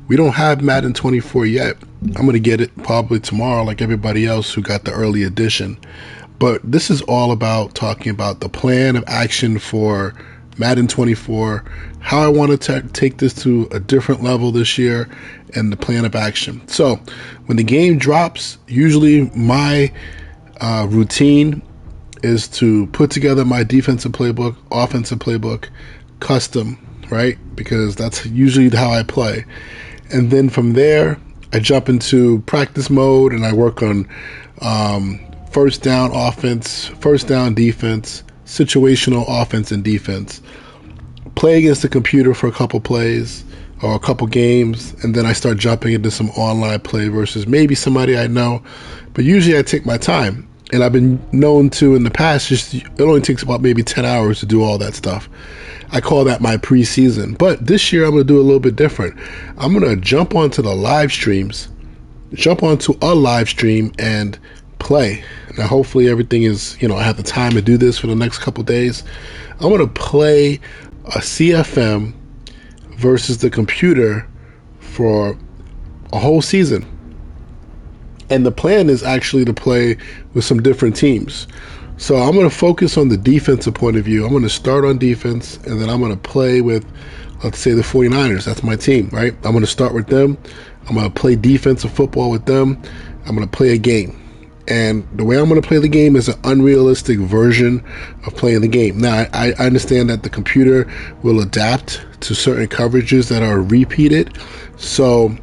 We don't have Madden 24 yet. I'm going to get it probably tomorrow like everybody else who got the early edition. But this is all about talking about the plan of action for Madden 24, how I want to take this to a different level this year, and the plan of action. So when the game drops, usually my routine is to put together my defensive playbook, offensive playbook, custom, right? Because that's usually how I play. And then from there, I jump into practice mode and I work on first down offense, first down defense, situational offense and defense. Play against the computer for a couple plays or a couple games, and then I start jumping into some online play versus maybe somebody I know. But usually I take my time. And I've been known to in the past, it only takes about maybe 10 hours to do all that stuff. I call that my preseason. But this year I'm going to do a little bit different. I'm going to jump onto a live stream and play. Now, hopefully everything is, I have the time to do this for the next couple days. I'm going to play a CFM versus the computer for a whole season. And the plan is actually to play with some different teams. So I'm going to focus on the defensive point of view. I'm going to start on defense, and then I'm going to play with, let's say, the 49ers. That's my team, right? I'm going to start with them. I'm going to play defensive football with them. I'm going to play a game. And the way I'm going to play the game is an unrealistic version of playing the game. Now, I understand that the computer will adapt to certain coverages that are repeated. So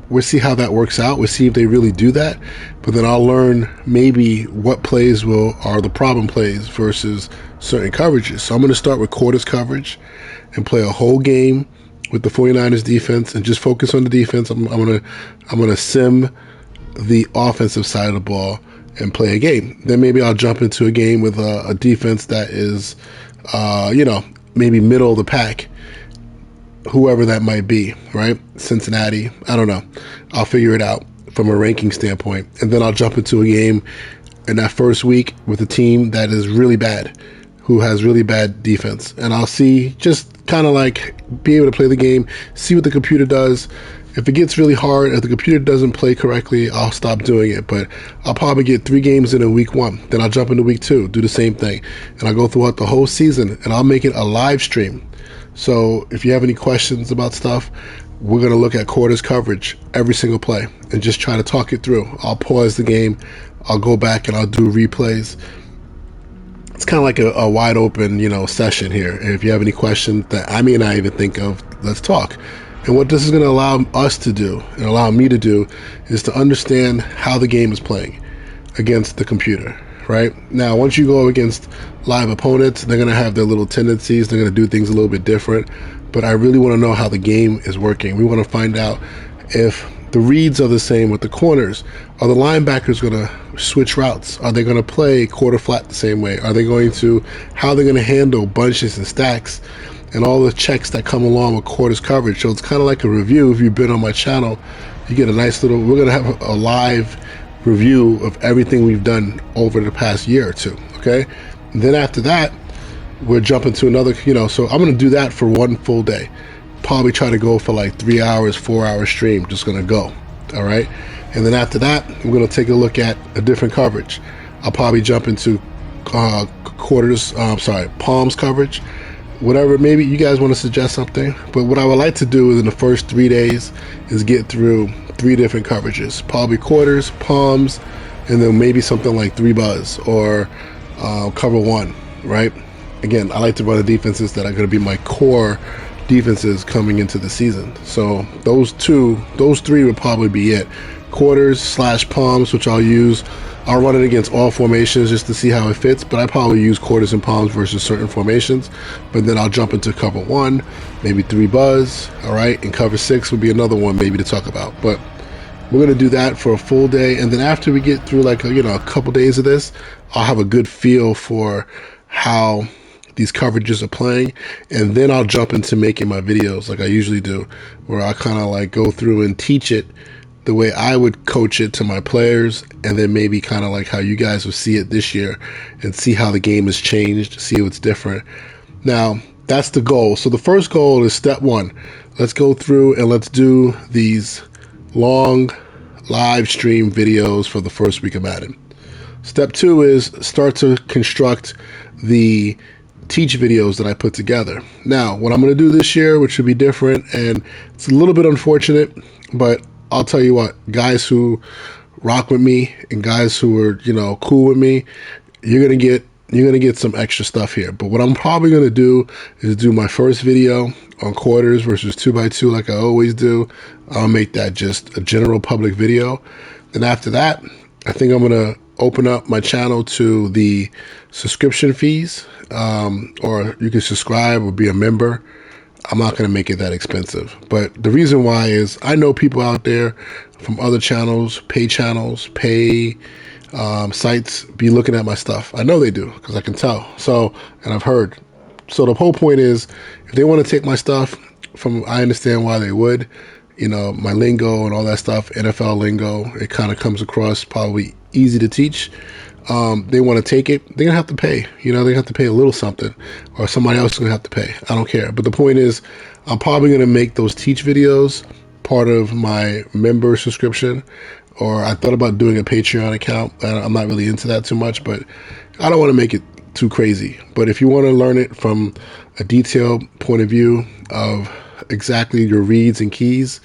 we'll see how that works out. We'll see if they really do that. But then I'll learn maybe what plays are the problem plays versus certain coverages. So I'm going to start with quarters coverage and play a whole game with the 49ers defense and just focus on the defense. I'm going to sim the offensive side of the ball and play a game. Then maybe I'll jump into a game with a defense that is, maybe middle of the pack. Whoever that might be, right? Cincinnati, I don't know. I'll figure it out from a ranking standpoint. And then I'll jump into a game in that first week with a team that is really bad, who has really bad defense. And I'll see, just kind of like be able to play the game, see what the computer does. If it gets really hard, if the computer doesn't play correctly, I'll stop doing it. But I'll probably get 3 games in week 1. Then I'll jump into week 2, do the same thing. And I'll go throughout the whole season, and I'll make it a live stream. So if you have any questions about stuff, we're going to look at quarters coverage every single play and just try to talk it through. I'll pause the game. I'll go back and I'll do replays. It's kind of like a wide open, session here. And if you have any questions that I may not even think of, let's talk. And what this is going to allow us to do and allow me to do is to understand how the game is playing against the computer. Right now, once you go against live opponents, they're going to have their little tendencies. They're going to do things a little bit different. But I really want to know how the game is working. We want to find out if the reads are the same with the corners. Are the linebackers going to switch routes? Are they going to play quarter flat the same way? How are they going to handle bunches and stacks and all the checks that come along with quarters coverage? So it's kind of like a review. If you've been on my channel, you get we're going to have a live review of everything we've done over the past year or two, okay? And then after that, we're jumping to another, so I'm going to do that for one full day. Probably try to go for like 3 hours, 4 hour stream, just going to go, all right? And then after that, we're going to take a look at a different coverage. I'll probably jump into palms coverage, whatever. Maybe you guys want to suggest something, but what I would like to do in the first 3 days is get through 3 different coverages, probably quarters, palms, and then maybe something like 3 buzz or cover 1, right? Again, I like to run the defenses that are going to be my core defenses coming into the season. So those 3 would probably be it. Quarters / palms, which I'll run it against all formations just to see how it fits, but I probably use quarters and palms versus certain formations. But then I'll jump into cover 1, maybe 3 buzz, all right? And cover 6 would be another one maybe to talk about. But we're going to do that for a full day. And then after we get through like, a couple days of this, I'll have a good feel for how these coverages are playing. And then I'll jump into making my videos like I usually do, where I kind of like go through and teach it the way I would coach it to my players, and then maybe kind of like how you guys will see it this year and see how the game has changed, see what's different. Now, that's the goal. So the first goal is step 1. let's go through and let's do these long live stream videos for the first week of Madden. Step 2 is start to construct the teach videos that I put together. Now, what I'm going to do this year, which should be different, and it's a little bit unfortunate, but I'll tell you what, guys who rock with me and guys who are, cool with me, you're going to get some extra stuff here. But what I'm probably going to do is do my first video on quarters versus 2x2 like I always do. I'll make that just a general public video. Then after that, I think I'm going to open up my channel to the subscription fees, or you can subscribe or be a member. I'm not going to make it that expensive. But the reason why is I know people out there from other channels, pay sites, be looking at my stuff. I know they do because I can tell. So, and I've heard. So the whole point is, if they want to take my stuff I understand why they would. My lingo and all that stuff, NFL lingo, it kind of comes across probably easy to teach. They want to take it, they're going to have to pay. They have to pay a little something, or somebody else is going to have to pay. I don't care. But the point is, I'm probably going to make those teach videos part of my member subscription, or I thought about doing a Patreon account. I'm not really into that too much, but I don't want to make it too crazy. But if you want to learn it from a detailed point of view of exactly your reads and keys,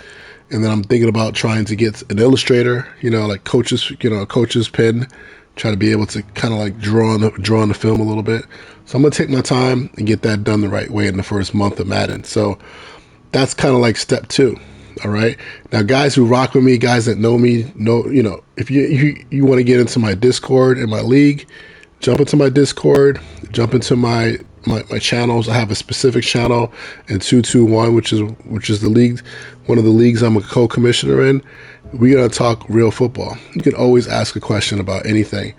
and then I'm thinking about trying to get an illustrator, like coach's pen, try to be able to kind of like draw on the film a little bit. So I'm gonna take my time and get that done the right way in the first month of Madden. So that's kind of like step 2. All right. Now, guys who rock with me, guys that know me, if you want to get into my Discord and my league, jump into my Discord, jump into my channels. I have a specific channel in 221, which is the league, one of the leagues I'm a co-commissioner in. We're gonna talk real football. You can always ask a question about anything.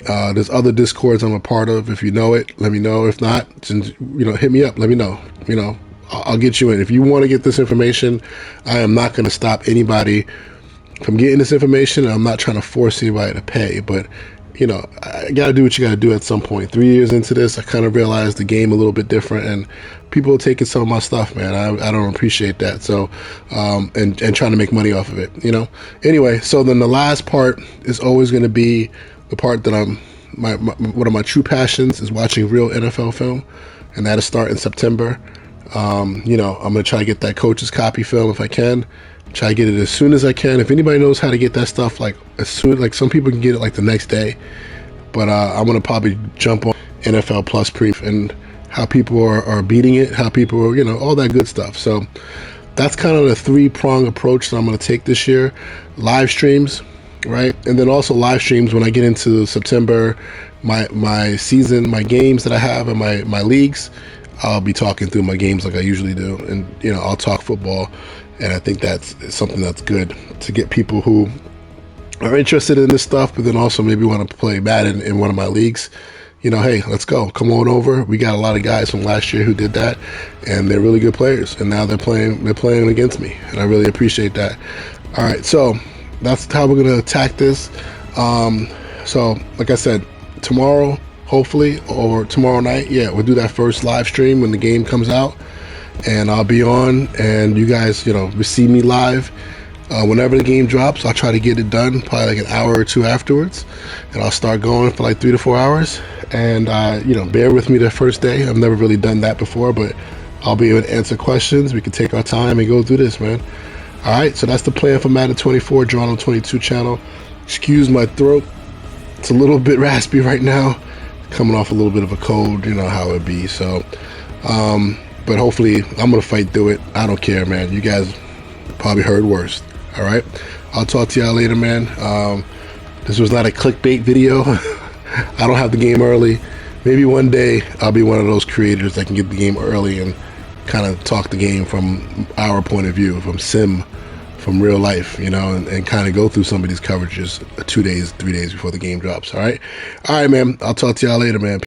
There's other Discords I'm a part of. If you know it, let me know. If not, hit me up. Let me know. I'll get you in. If you want to get this information, I am not going to stop anybody from getting this information. I'm not trying to force anybody to pay, but I got to do what you got to do at some point. 3 years into this, I kind of realized the game a little bit different, and people are taking some of my stuff, man. I don't appreciate that. So, and trying to make money off of it, Anyway, so then the last part is always going to be the part that one of my true passions is watching real NFL film, and that'll start in September. I'm going to try to get that coach's copy film if I can. Try to get it as soon as I can. If anybody knows how to get that stuff, like some people can get it like the next day, but I'm going to probably jump on NFL Plus Pre and how people are beating it, how people are, all that good stuff. So that's kind of the 3-prong approach that I'm going to take this year. Live streams, right? And then also live streams when I get into September, my season, my games that I have in my leagues. I'll be talking through my games like I usually do, and I'll talk football, and I think that's something that's good to get people who are interested in this stuff, but then also maybe want to play Madden in one of my leagues. Hey, let's go. Come on over. We got a lot of guys from last year who did that, and they're really good players, and now they're playing against me, and I really appreciate that. All right, so that's how we're gonna attack this. So like I said, tomorrow, hopefully, or tomorrow night, we'll do that first live stream when the game comes out, and I'll be on, and you guys, see me live. Whenever the game drops, I'll try to get it done, probably like an hour or two afterwards, and I'll start going for like 3 to 4 hours, and bear with me the first day. I've never really done that before, but I'll be able to answer questions. We can take our time and go through this, man. All right, so that's the plan for Madden 24, Drawn on 22 channel. Excuse my throat. It's a little bit raspy right now, coming off a little bit of a cold, how it be. So, but hopefully I'm going to fight through it. I don't care, man. You guys probably heard worse. All right. I'll talk to y'all later, man. This was not a clickbait video. I don't have the game early. Maybe one day I'll be one of those creators that can get the game early and kind of talk the game from our point of view, from real life, and kind of go through some of these coverages 2 days, 3 days before the game drops. All right, man. I'll talk to y'all later, man.